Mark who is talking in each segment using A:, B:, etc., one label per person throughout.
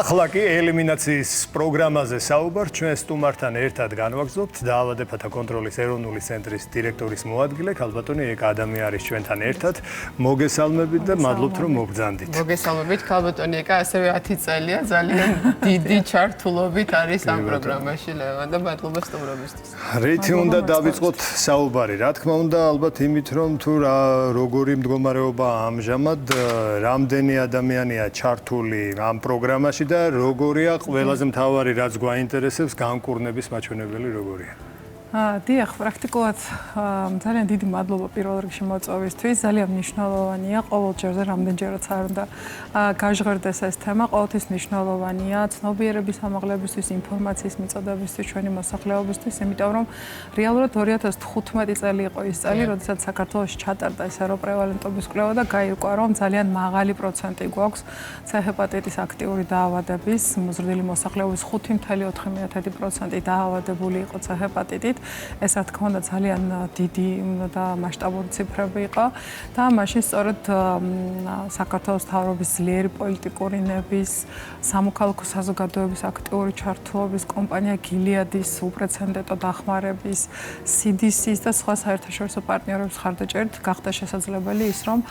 A: ახლა კი ელიმინაციის პროგრამაზე საუბარ ჩვენ სტუმართან ერთად განვაგრძობთ დაავადებათა კონტროლის ეროვნული ცენტრის დირექტორის მოადგილე ქალბატონი ეკა ადამი არის ჩვენთან ერთად. მოგესალმებით და მადლობთ რომ მოგბრძანდით.
B: მოგესალმებით ქალბატონი ეკა ასევე 10 წელია ძალიან დიდი ჩართულობით არის ამ პროგრამაში ლევან და მადლობა სტუმრობისთვის.
A: რითი უნდა დავიწყოთ საუბარი? რა თქმა უნდა ალბათ იმით რომ თუ როგორი მდგომარეობა ამჟამად რამდენი ადამიანია ჩართული ამ პროგრამაში და როგორია ყველაზე მთავარი რაც გვაინტერესებს განკურნების მაჩვენებელი როგორია?
C: დიახ, პრაქტიკულად ძალიან დიდი მადლობა პირველ რიგში მოწვევისთვის. ძალიან მნიშვნელოვანია ყოველჯერ და რამდენჯერაც არ უნდა გაჟღერდეს ეს თემა, ყოველთვის მნიშვნელოვანია ცნობიერების ამაღლებისთვის, ინფორმაციის მიწოდებისთვის ჩვენი მოსახლეობისთვის, იმიტომ რომ რეალურად 2015 წელი იყო ის წელი, როდესაც საქართველოში ჩატარდა ეს ეროპრევალენტობის კვლევა და გაირკვა, რომ ძალიან მაღალი პროცენტი გვაქვს C-ჰეპატიტის აქტიური დაავადების, მოზრდილი მოსახლეობის 5.4% დაავადებული იყო C-ჰეპატიტით. ეს რა თქმა უნდა ძალიან დიდი და მასშტაბური ციფრები იყო და მაშინ სწორედ საქართველოს მთავრობის ძლიერი პოლიტიკური ნების, სამოქალაქო საზოგადოების აქტიური ჩართულობის, კომპანია გილიადის უპრეცედენტო დახმარების, CDC-ის და სხვა საერთაშორისო პარტნიორების მხარდაჭერით გახდა შესაძლებელი ის, რომ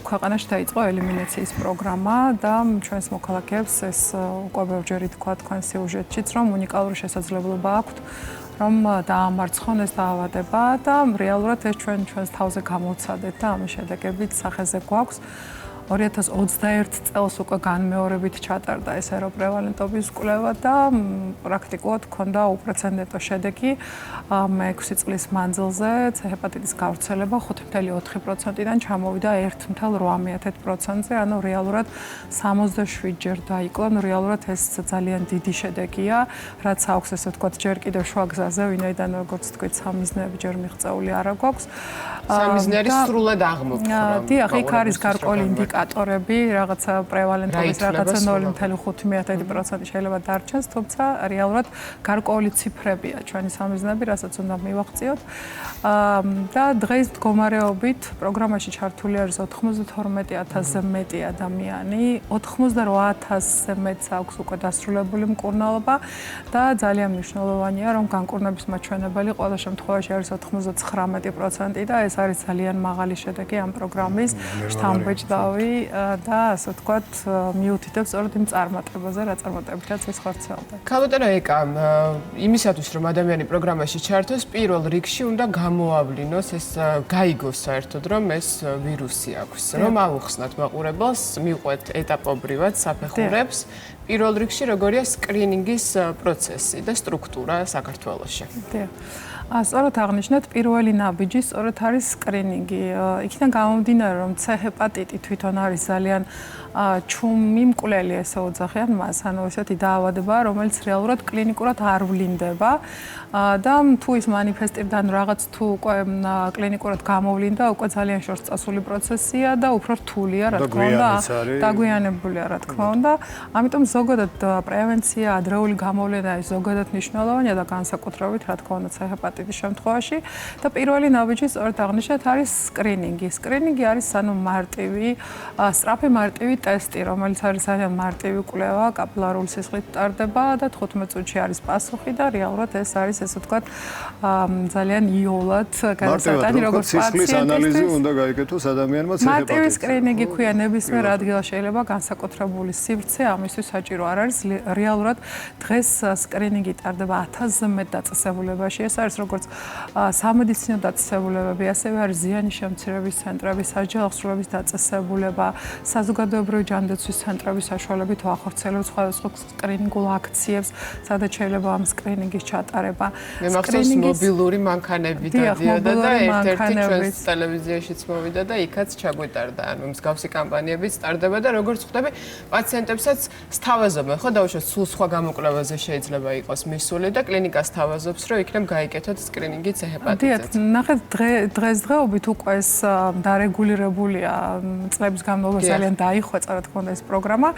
C: ქვეყანაში დაიწყო ელიმინაციის პროგრამა და ჩვენს მოქალაქეებს ეს უკვე ბევრჯერ ითქვა თქვენ სიუჟეტშიც, რომ უნიკალური შესაძლებლობა აქვთ რომ დაამარცხონ ეს დაავადება და რეალურად ეს ჩვენს თავზე გამოვცადეთ და ამის შედეგებით სახეზე გვაქვს 2021 წელს უკვე განმეორებით ჩატარდა ეს ეროპრევალენტობის კვლევა და პრაქტიკულად ჰქონდა უპრეცედენტო შედეგი 6 წლის მანძილზე C-ჰეპატიტის გავრცელება 5.4%-დან ჩამოვიდა 1.8%-ზე, ანუ რეალურად 67-ჯერ დაიკლო, ანუ რეალურად ეს ძალიან დიდი შედეგია, რაც აქვს ესე ვთქვათ ჯერ კიდევ შუა გზაზე, ვინაიდან როგორც თქვით სამიზნეები ჯერ მიღწეული არა გვაქვს.
B: სამიზნეები სრულად აღმოფხვრა.
C: დიახ, იქ არის გარკვეული ინდიკატორები, რაღაცა პრევალენტობის რაღაცა 0.5% შეიძლება დარჩენს, თუმცა რეალურად გარკვეული ციფრებია ჩვენი სამიზნეები, რასაც უნდა მივახციოთ. და დღეს მდგომარეობით პროგრამაში ჩართული არის 92,000-ზე მეტი ადამიანი, 88,000-ზე მეტს აქვს უკვე დასრულებული მკურნალობა და ძალიან მნიშვნელოვანია, რომ განკურნების მაჩვენებელი ყველა შემთხვევაში არის 99% და ეს არის ძალიან მაღალი შედეგი ამ პროგრამის. შთამბეჭდავი და ასე ვთქვათ, მიუთითებს სწორედ იმ წარმატებაზე, რა წარმატებითაც ის ხორციელდება.
B: ქალბატონო ეკა, იმისათვის რომ ადამიანი პროგრამაში ჩართოს, პირველ რიგში უნდა გამოავლინოს ეს გაიგოს საერთოდ რომ ეს ვირუსი აქვს. რომ აუხსნათ მაყურებელს, მივყვეთ ეტაპობრივად საფეხურებს. პირველ რიგში როგორია სკრინინგის პროცესი და სტრუქტურა საქართველოში.
C: დიახ. სწორად აღნიშნეთ, პირველი ნაბიჯი სწორედ არის სკრინინგი. იქიდან გამომდინარე, რომ C-ჰეპატიტი თვითონ არის ძალიან ჩუმი მკვლელი, ესე უძახიან მას, ანუ ესეთი დაავადება, რომელიც რეალურად კლინიკურად არ ვლინდება და თუ ის მანიფესტირდა რაღაც თუ უკვე კლინიკურად გამოვლინდა, უკვე ძალიან შორს წასული პროცესია და უფრო რთულია, რა თქმა უნდა, დაგვიანებულია, რა თქმა უნდა. ამიტომ ზოგადად პრევენცია, ადრეული გამოვლენა ის ზოგადად მნიშვნელოვანია და განსაკუთრებით, რა თქმა უნდა, C-ჰეპატიტის შემთხვევაში და პირველი ნაბიჯი სწორედ აღნიშნეთ არის სკრინინგი. სკრინინგი არის ანუ მარტივი, სწრაფი მარტივი ტესტი, რომელიც არის ძალიან მარტივი კვლევა, კაპილარული სისხლით ტარდება და 15 წუთში არის პასუხი და რეალურად ეს არის ესე ვთქვათ ძალიან იოლად განსაკუთრებული როგორც
A: სისხლის ანალიზი უნდა გაიგეთოს ადამიანმა C-ჰეპატიტის.
C: მარტივი სკრინინგი ქვია ნებისმიერ ადგილას შეიძლება განსაკუთრებული სივრცე ამისთვის საჭირო არ არის რეალურად დღეს სკრინინგი ტარდება 1000-ზე მეტ დაწესებულებაში. ეს არის როგორც სამედიცინო დაწესებულებები, ასევე არის ზიანის შემცირების ცენტრები, სასჯელ აღსრულების დაწესებულება, საზოგადოებრივი ჯანდაცვის ცენტრების საშუალებით ახორციელებთ სხვადასხვა სკრინინგულ აქციებს, სადაც შეიძლება ამ სკრინინგის ჩატარება.
B: მე მახსოვს მობილური მანქანები დადიოდა და ერთ-ერთი ჩვენს ტელევიზიაშიც მოვიდა და იქაც ჩაგვეტარდა. ანუ მსგავსი კამპანიებიც ტარდება და როგორც ხვდები, პაციენტებსაც სთავაზობენ, ხო, დაუშვათ სულ სხვა გამოკვლევაზე შეიძლება იყოს მისული და კლინიკას სთავაზობს, რომ იქნებ გაიკეთოთ ავტომატურად სკრინინგიც
C: დიახ,
B: ჰეპატიტით.
C: ნახეთ დღესდღეობით უკვე ეს დარეგულირებულია წლების განმავლობაში ძალიან დაიხვეწა რა თქმა უნდა ეს პროგრამა.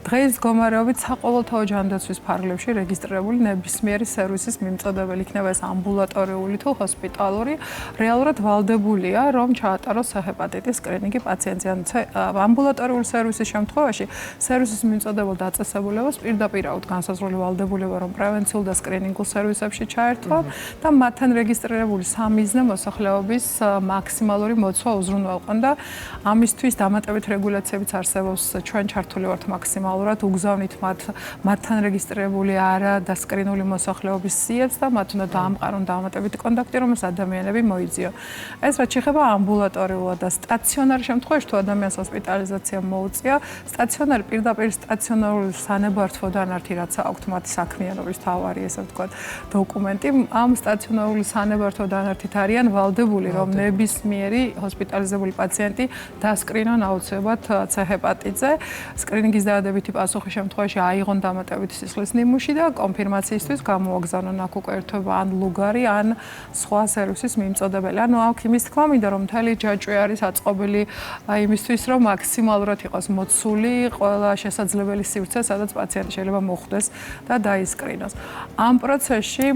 C: დღეს მდგომარეობით საყოველთაო ჯანდაცვის ფარგლებში რეგისტრირებული ნებისმიერი სერვისის მიმწოდებელი იქნება ეს ამბულატორიული თუ ჰოსპიტალური, რეალურად ვალდებულია რომ ჩაატაროს ჰეპატიტის სკრინინგი პაციენტზე. ამბულატორიული სერვისის შემთხვევაში სერვისის მიმწოდებელ დაწესებულებას პირდაპირ აუთ განსაზღვრული ვალდებულება რომ პრევენციულ და სკრინინგულ სერვისებში ჩაერთვათ და მათთან რეგისტრირებული სამიზნე მოსახლეობის მაქსიმალური მოცვა უზრუნველყონ და ამისთვის დამატებით რეგულაციებიც არსებობს ჩვენ ჩართული ვართ მაქსიმალურად უგზავნით მათთან რეგისტრირებული არა და სკრინული მოსახლეობის სიებს და მათ უნდა დაამყარონ დამატებითი კონტაქტი რომელს ადამიანები მოიძიონ. ეს რაც შეეხება ამბულატორიულად და სტაციონარ შემთხვევაში თუ ადამიანს ჰოსპიტალიზაცია მოუწია, სტაციონარი პირდაპირ სტაციონარული სანებართვო დანართი რაც აქვთ მათი საქმიანობის თავარი ესე ვთქვათ დოკუმენტი ამ სტაციონარული სანებართვო დანართით არიან ვალდებული რომ ნებისმიერი ჰოსპიტალიზებული პაციენტი დასკრინონ აუცილებლად ჰეპატიტზე. სკრინინგის დადებითი პასუხის შემთხვევაში აიღონ დამატებითი სისხლის ნიმუში და კონფირმაციისთვის გამოაგზავნონ აქ უკვე ერთობა ან ლუგარი ან სხვა სერვისის მიმწოდებელი. ანუ აქ იმის თქმა მინდა რომ მთელი ჯაჭვი არის აწყობილი იმისთვის რომ მაქსიმალურად იყოს მოცული ყველა შესაძლებელი სივრცე სადაც პაციენტი შეიძლება მოხვდეს და დაისკრინოს. ამ პროცესში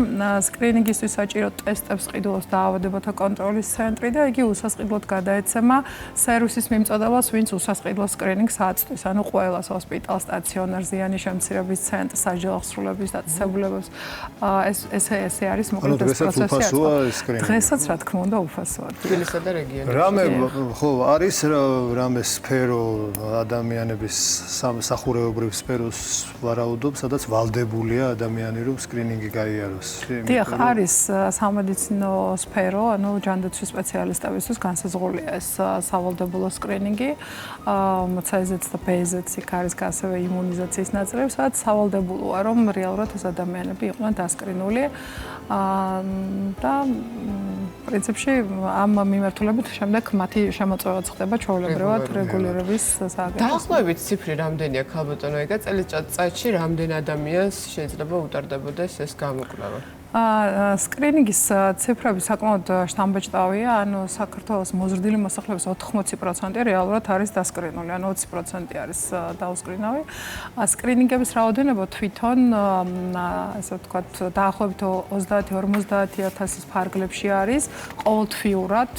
C: სკრინინგისთვის საჭირო ტესტებს ყიდულობს დაავადებათა კონტროლის ცენტრი და იგი უსასყიდლოდ გადაეცემა სერვისის მიმწოდებას, ვინც უსასყიდლო სკრინინგს აწვდის. ანუ ყველას ჰოსპიტალს, სტაციონარს, ზიანის შემცირების ცენტრს, საჯარო აღსრულების დაწესებულებას ესე არის მოკლედ ეს პროცესი. დღესაც რა თქმა უნდა უფასოა.
B: თბილისსა და რეგიონებში.
A: რამე ხო არის რამე სფერო ადამიანების სამსახურეობრივ სფეროს ვარაუდობ, სადაც ვალდებულია ადამიანი რომ სკრინინგი გაიაროს.
C: დიახ, არის სამედიცინო სფერო, ანუ ჯანდაცვის სპეციალისტებისთვის განსაზღვრულია ეს სავალდებულო სკრინინგი. მოცაიზეც და ბეზეც იქ არის ასევე იმუნიზაციის ნაწილები, სადაც სავალდებულოა რომ რეალურად ეს ადამიანები იყვნენ დასკრინული. და პრინციპში ამ მიმართულებით შემდეგ მათი შემოწმებაც ხდება ჩვეულებრივად რეგულირების სააგენტოს.
B: დაახლოებით ციფრი რამდენია ქალბატონო ეგა წელიწადში რამდენ ადამიანს შეიძლება უტარდებოდეს ეს გამოკვლევა?
C: სკრინინგის ციფრები საკმაოდ შთამბეჭდავია, ანუ საქართველოს მოზრდილი მოსახლეობის 80% რეალურად არის დასკრინული, ანუ 20% არის დაუსკრინავი. სკრინინგების რაოდენობა თვითონ ესე ვთქვათ დაახლოებით 30-50,000 ფარგლებში არის ყოველთვიურად,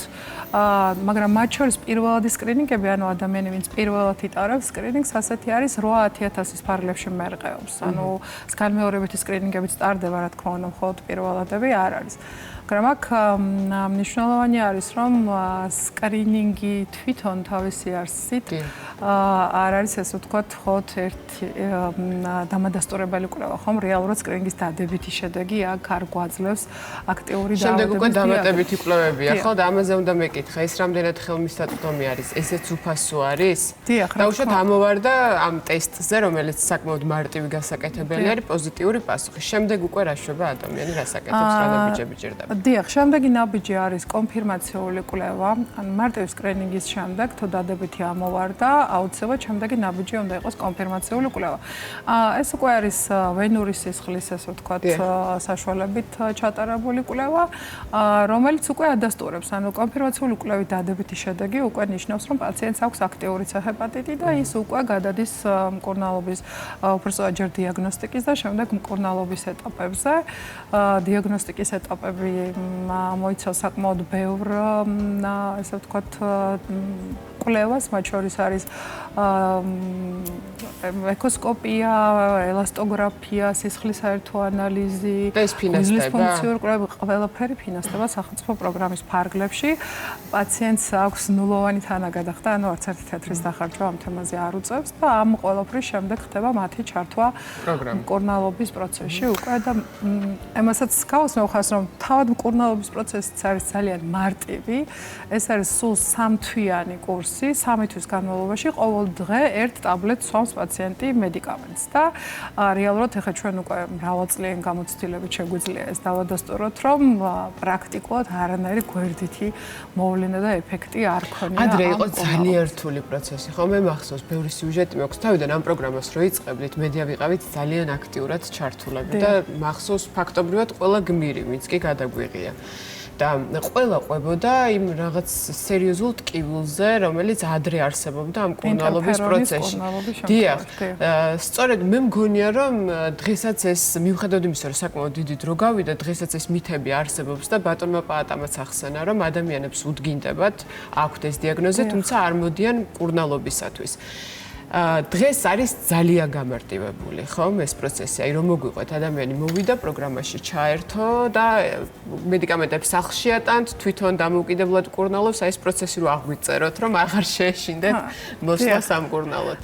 C: მაგრამ მათ შორის პირველადი სკრინინგები, ანუ ადამიანი ვინც პირველად იტარებს სკრინინგს, ასეთი არის 8-10,000 ფარგლებში მერყეობს. ანუ განმეორებითი სკრინინგებიც ტარდება, რა თქმა უნდა, მხოლოდ პირველადები არ არის. მაგრამ აქ მნიშვნელოვანი არის, რომ სკრინინგი თვითონ თავისი არსით არ არის ესე ვთქვათ, ხოთ ერთი დამადასტურებელი კვლევა, ხომ? რეალურად სკრინინგის დადებითი შედეგი აქ არ გვაძლევს აქტიური დაავადების.
B: შემდეგ უკვე დამატებითი კვლევებია, ხო? და ამაზე უნდა მეკითხა, ეს რამდენად ხელმისაწვდომი არის? ესეც უფასო არის?
C: დიახ,
B: დაუშვათ ამოვარდა ამ ტესტზე, რომელიც საკმაოდ მარტივი გასაკეთებელი არის, პოზიტიური პასუხი. შემდეგ უკვე რა შვება ადამიანი, რა საკეთებს, რა ნაბიჯები ჭირდება?
C: დიახ, შემდეგი ნაბიჯი არის კონფირმაციული კვლევა. ან მარტივი სკრინინგის შემდეგ თუ დადებითი ამოვარდა, აუცილებლად შემდეგი ნაბიჯი უნდა იყოს კონფირმაციული კვლევა. ეს უკვე არის ვენური სისხლის, ესე ვთქვათ, საშუალებით ჩატარებული კვლევა, რომელიც უკვე ადასტურებს. ანუ კონფირმაციული კვლევის დადებითი შედეგი უკვე ნიშნავს, რომ პაციენტს აქვს აქტიური ჰეპატიტი და ის უკვე გადადის მკურნალობის უბრალოდ ჯერ დიაგნოსტიკის და შემდეგ მკურნალობის ეტაპებზე. დიაგნოსტიკის ეტაპები მოიცავს საკმაოდ ბევრ ესე ვთქვათ კვლევას, მათ შორის არის ეკოსკოპია, ელასტოგრაფია, სისხლის საერთო ანალიზი, გუგლის ფუნქციური კვლევა, ყველაფერი ფინანსდება სახელმწიფო პროგრამის ფარგლებში. პაციენტს აქვს ნულოვანი თანაგადახდა, ანუ არც ერთი თეთრის დახარჯვა ამ თემაზე არ უწევს და ამ ყველაფრის შემდეგ ხდება მათი ჩართვა მკურნალობის პროცესში უკვე და ემასაც გავუსმევხარს, რომ თავად მკურნალობის პროცესიც არის ძალიან მარტივი. ეს არის სულ 3 თვიანი კურსი ვირუსი 3 თვის განმავლობაში ყოველ დღე 1 ტაბლეტს სვამს პაციენტი მედიკამენტს და რეალურად ეხლა ჩვენ უკვე მრავალწლიანი გამოცდილებით შეგვიძლია ეს დავადასტუროთ, რომ პრაქტიკულად არანაირი გვერდითი მოვლენა და ეფექტი არ ქონია.
B: ადრე იყო ძალიან რთული პროცესი. ხო, მე მახსოვს, ბევრი სიუჟეტი მაქვს. თავიდან ამ პროგრამას რო იწყებდით, მედია ვიყავით ძალიან აქტიურად ჩართულები და მახსოვს ფაქტობრივად ყველა გმირი, ვინც კი გადაგვიღია. და ყველა ყვებოდა იმ რაღაც სერიოზულ ტკივილზე, რომელიც ადრე არსებობდა ამ კურნალობის პროცესში. დიახ. სწორედ მე მგონია, რომ დღესაც ეს მიუხედავად იმისა, რომ საკმაოდ დიდი დრო გავიდა, დღესაც ეს მითები არსებობს და ბატონმა პაატამაც ახსენა, რომ ადამიანებს უდგინდებათ აქვთ ეს დიაგნოზი, თუმცა არ მოდიან კურნალობისათვის. დღეს არის ძალიან გამარტივებული, ხომ, ეს პროცესი. აი რომ მოგვიყვეთ, ადამიანი მოვიდა, პროგრამაში ჩაერთო და მედიკამენტებს სახლში ატანთ, თვითონ დამოუკიდებლად კურნალობს, აი ეს პროცესი რო აღვიწეროთ, რომ აღარ შეეშინდეთ მოსვლა სამკურნალოდ.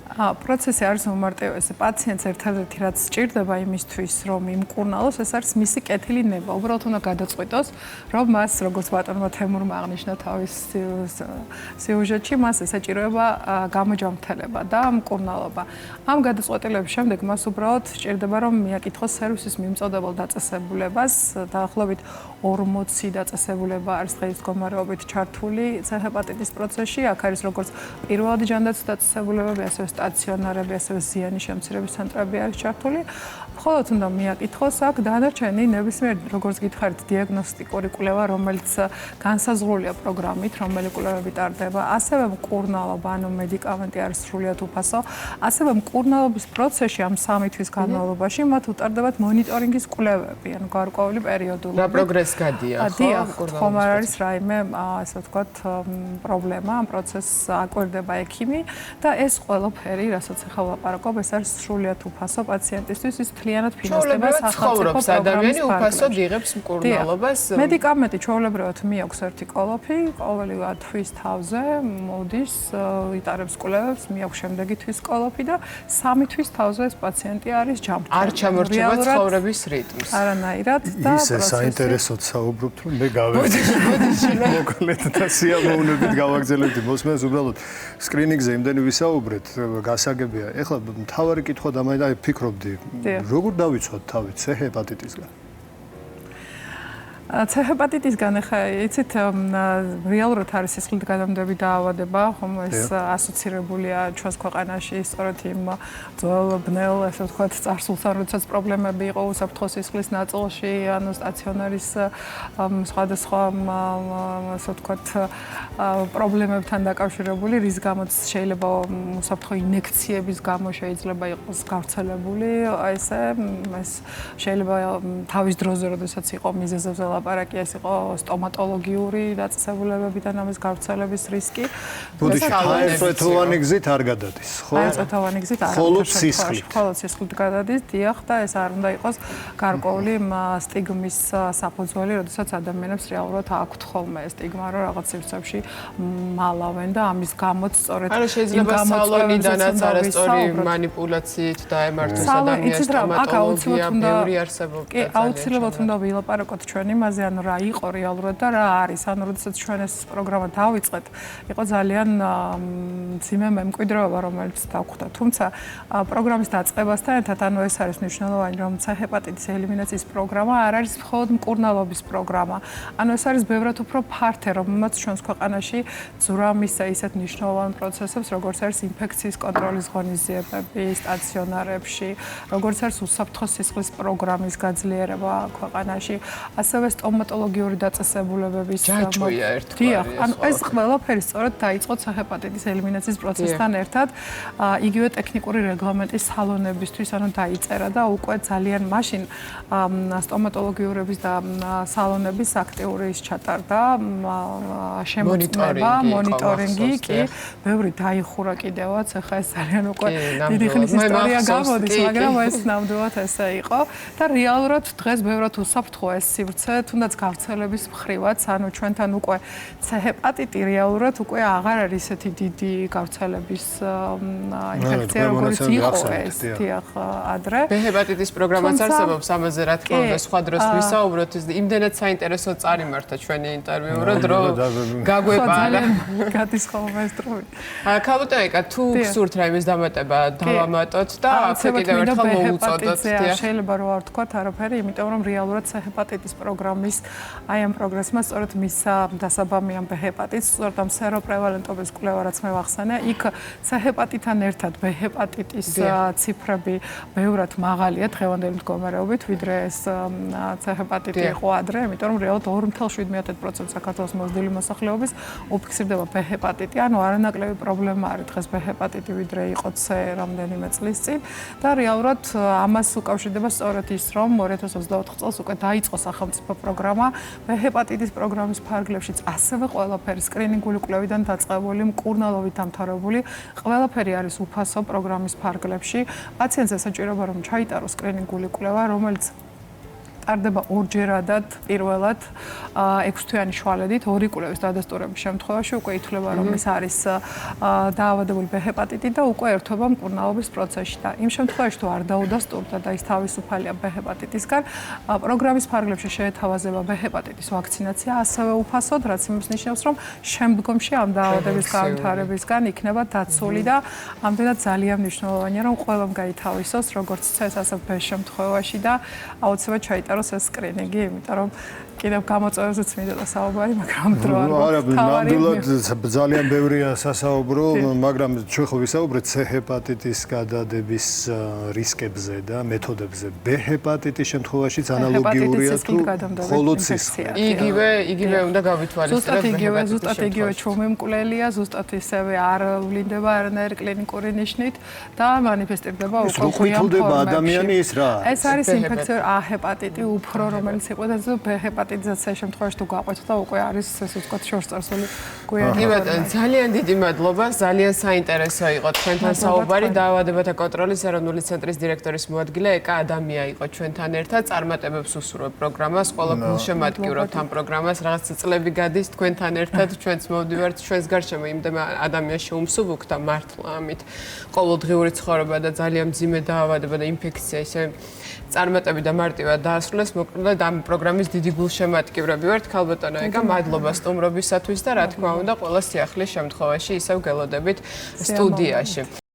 C: პროცესი არის უმარტივესი. პაციენტს ერთადერთი რაც სჭირდება იმისთვის, რომ იმკურნალოს, ეს არის მისი კეთილი ნება. უბრალოდ უნდა გადაწყვიტოს, რომ მას, როგორც ბატონმა თემურმა აღნიშნა თავის სიუჟეტში, მას ესაჭიროება გამოჯამრთელება და კურნალობა. ამ გადაწყვეტილების შემდეგ მას უბრალოდ სჭირდება რომ მიაკითხოს სერვისის მიმწოდებელ დაწესებულებას, დაახლოებით 40 დაწესებულება არის დღის მდგომარეობით ჩართული C-ჰეპატიტის პროცესში. აქ არის როგორც პირველადი ჯანდაცვის დაწესებულებები, ასევე სტაციონარები, ასევე ზიანის შემცირების ცენტრები არის ჩართული. მხოლოდ უნდა მიაკითხოს აქ დანარჩენი ნებისმიერ როგორც გითხარით დიაგნოსტიკური კვლევა, რომელიც განსაზღვრულია პროგრამით, რომელი კვლევები ტარდება, ასევე მკურნალობა, ანუ მედიკამენტი არის სრულიად უფასო, ასევე მკურნალობის პროცესში ამ 3 თვის განმავლობაში მათ უტარდებათ მონიტორინგის კვლევები, ანუ გარკვეული პერიოდული.
B: რა პროგრესი გადია, ხო?
C: დიახ, ხომ არ არის რაიმე, ასე ვთქვათ, პრობლემა, ამ პროცესს აკვირდება ექიმი და ეს ყველაფერი, რასაც ახლა ვლაპარაკობ, ეს არის სრულიად უფასო პაციენტისთვის, ის მთლიანად ფინანსდება სახელმწიფო
B: ადამიანი უფასოდ იღებს მკურნალობას.
C: მედიკამენტი ჩვეულებრივად მიაქვს ერთი კოლოფი, ყოველი თვის თავზე მოდის, იტარებს კვლევებს, მიაქვს შემდეგი თვის კოლოფი და 3 თვის თავზე ეს პაციენტი არის ჯამრთელი.
B: არ ჩამორჩება ცხოვრების რიტმს.
C: არანაირად და
A: ისე საინტერესოდ საუბრობთ, რომ მე გავეცი. მოკლედ და სიამოვნებით გავაგზავნებთ მოსმენას, უბრალოდ სკრინინგზე იმდენი ვისაუბრეთ, გასაგებია. ეხლა მთავარი კითხვა და მე ფიქრობდი, როგორ დავიცვათ თავით C-ჰეპატიტისგან? C-ჰეპატიტისგან ახლა იცით რეალურად არის სისხლით გადამდები დაავადება, ხომ ეს ასოცირებულია ჩვენს ქვეყანაში სწორედ იმ ძველ ბნელ, ასე ვთქვათ, წარსულთან, როდესაც პრობლემები იყო უსაფრთხო სისხლის ნაწილში, ანუ სტაციონარის სხვადასხვა, ასე ვთქვათ, პრობლემებთან დაკავშირებული, რის გამოც შეიძლება უსაფრთხო ინექციების გამო შეიძლება იყოს გავრცელებული, ესე ეს შეიძლება თავის დროზე, როდესაც იყო მიზეზებზე ლაპარაკი, ეს იყო სტომატოლოგიური დაწესებულებებიდან ამის გავრცელების რისკი. ბუდიში წვეთოვანი გზით არ გადადის, ხო?
C: წვეთოვანი გზით არ.
A: მხოლოდ სისხლით.
C: მხოლოდ სისხლით გადადის, დიახ, და ეს არ უნდა იყოს გარკვეული სტიგმის საფუძველი, როდესაც ადამიანებს რეალურად აქვთ ხოლმე სტიგმა, რომ რაღაც სივრცეებში მალავენ და ამის გამოც სწორედ
B: არა შეიძლება სალონიდანაც არასწორი манипуляციით დაემართოს ადამიანს სტომატოლოგია, ბევრი არსებობს.
C: კი, აუცილებლად უნდა ვილაპარაკოთ ჩვენ იმაზე, ანუ რა იყო რეალურად და რა არის. ანუ როდესაც ჩვენ ეს პროგრამა დავიწყეთ, იყო ძალიან მძიმე მემკვიდრეობა, რომელიც დავხვდა. თუმცა პროგრამის დაწყებასთან ერთად, ანუ ეს არის მნიშვნელოვანი, რომ C-ჰეპატიტის ელიმინაციის პროგრამა არ არის მხოლოდ მკურნალობის პროგრამა. ანუ ეს არის ბევრად უფრო ფართე, რომელმაც ჩვენს ქვეყანაში ძვრამის ისეთ მნიშვნელოვან პროცესებს, როგორც არის ინფექციის კონტროლის ღონისძიებები სტაციონარებში, როგორც არის უსაფრთხო სისხლის პროგრამის გაძლიერება ქვეყანაში, ასევე სტომატოლოგიური დაწესებულებების
B: ჯაჭვია ერთგვარი.
C: დიახ, ანუ ეს ყველაფერი სწორედ დაიწყო C-ჰეპატიტის ელიმინაციის პროცესთან ერთად, იგივე ტექნიკური რეგლამენტის სალონებისთვის, ანუ დაიწერა და უკვე ძალიან მაშინ სტომატოლოგიურების და სალონების აქტიური ჩატარდა შემოწმება, მონიტორინგი, კი, ბევრი დაიხურა კიდევაც, ახლა ეს ძალიან უკვე დიდი ხნის ისტორია გამოდის, მაგრამ ეს ნამდვილად ესე იყო და რეალურად დღეს ბევრად უსაფრთხოა ეს სივრცე თუნდაც გავრცელების მხრივაც, ანუ ჩვენთან უკვე C-ჰეპატიტი რეალურად უკვე აღარ არის ესეთი დიდი გავრცელების ინფექცია, როგორც იყო ეს თიახ ადრე.
B: B-ჰეპატიტის პროგრამაც არსებობს, ამაზე რა თქმა უნდა, სხვა დროს ვისაუბროთ, იმდენად საინტერესო წარიმართა ჩვენი ინტერვიუ, რომ გაგვეპარა.
C: გადის ხოლმე ეს დროი.
B: ქალბატონიკა, თუ გსურთ რაიმეს დამატება, დავამატოთ და აქ კიდევ ერთხელ მოუწოდოთ.
C: შეიძლება რომ არ ვთქვათ არაფერი, იმიტომ რომ რეალურად C-ჰეპატიტის პროგრამის აი ამ პროგრესმა სწორედ მისცა დასაბამი ამ B-ჰეპატიტს, სწორედ ამ სეროპრევალენტობის კვლევა რაც მე ვახსენე, იქ C-ჰეპატიტთან ერთად B-ჰეპატიტის ციფრები ბევრად მაღალია დღევანდელი მდგომარეობით, ვიდრე ეს C-ჰეპატიტი იყო ადრე, იმიტომ რომ რეალურად 2.7% საქართველოს მოზრდილი მოსახლეობის უფიქსირდება B-ჰეპატიტი, ანუ არანაკლები პრობლემა არის დღეს B-ჰეპატიტი, ვიდრე იყო C რამდენიმე წლის წინ და რეალურად ამას უკავშირდება სწორედ ის, რომ 2024 წელს უკვე დაიწყო სახელმწიფო პროგრამა B-ჰეპატიტის პროგრამის ფარგლებშიც ასევე ყველაფერი სკრინინგული კვლევიდან დაწყებული, მკურნალობით დამთავრებული, ყველაფერი არის უფასო პროგრამის ფარგლებში. პაციენტს ესაჭიროება რომ ჩაიტაროს სკრინინგული კვლევა, რომელიც ტარდება ორჯერადად პირველად 6 თვიანი შვალედით, ორი კვლევის დადასტურების შემთხვევაში უკვე ითვლება რომ ის არის დაავადებული B-ჰეპატიტი და უკვე ერთვება მკურნალობის პროცესში და იმ შემთხვევაში თუ არ დაუდასტურდა და ის თავისუფალია B-ჰეპატიტისგან, პროგრამის ფარგლებში შეეთავაზება B-ჰეპატიტის ვაქცინაცია ასევე უფასოდ, რაც იმის ნიშნავს, რომ შემდგომში ამ დაავადების განვითარებისგან იქნება დაცული და ამდენად ძალიან მნიშვნელოვანია, რომ ყველამ გაითავისოს, როგორც C-ს, ასე B-ს შემთხვევაში და აუცილებლად ჩაიტაროს ეს სკრინინგი, იმიტომ რომ კიდევ გამოწვევებზეც მინდოდა საუბარი, მაგრამ დრო არ
A: არა, ნამდვილად ძალიან ბევრია სასაუბრო, მაგრამ ჩვენ ხო ვისაუბრეთ C-ჰეპატიტის გადადების რისკებზე და მეთოდებზე. B-ჰეპატიტის შემთხვევაშიც ანალოგიურია თუ მხოლოდ C-ს.
B: იგივე უნდა გავითვალისწინოთ.
C: ზუსტად იგივე ჩუმემკვლელია, ზუსტად ისევე არ ვლინდება არანაირი კლინიკური ნიშნით და მანიფესტირდება უკვე გვიან ფორმებში.
A: ადამიანი ის რა?
C: ეს არის ინფექციური A-ჰეპატიტი, უფრო რომელიც იყო და B-ჰეპატიტი ეს შემთხვევაში თუ გაყვეთ და უკვე არის ესე ვთქვათ შორსწარსული გვიანი.
B: ძალიან დიდი მადლობა, ძალიან საინტერესო იყო თქვენთან საუბარი. დაავადებათა კონტროლის ეროვნული ცენტრის დირექტორის მოადგილე ეკა ადამია იყო ჩვენთან ერთად. წარმატებებს უსურვებ პროგრამას, ყველა გულშემატკივრობთ ამ პროგრამას, რაღაც წლები გადის თქვენთან ერთად, ჩვენც მოვდივართ ჩვენს გარშემო იმდემა ადამიანს შეუმსუბუქ და მართლა ამით ყოველდღიური ცხოვრება და ძალიან მძიმე დაავადება და ინფექცია ისე წარმატები და მარტივად დაასრულეს. მოკლედ ამ პროგრამის დიდი გულშემატკივრები ვართ. ქალბატონო ეკა, მადლობა სტუმრობისათვის და რა თქმა უნდა, ყველა სიახლის შემთხვევაში ისევ გელოდებით სტუდიაში.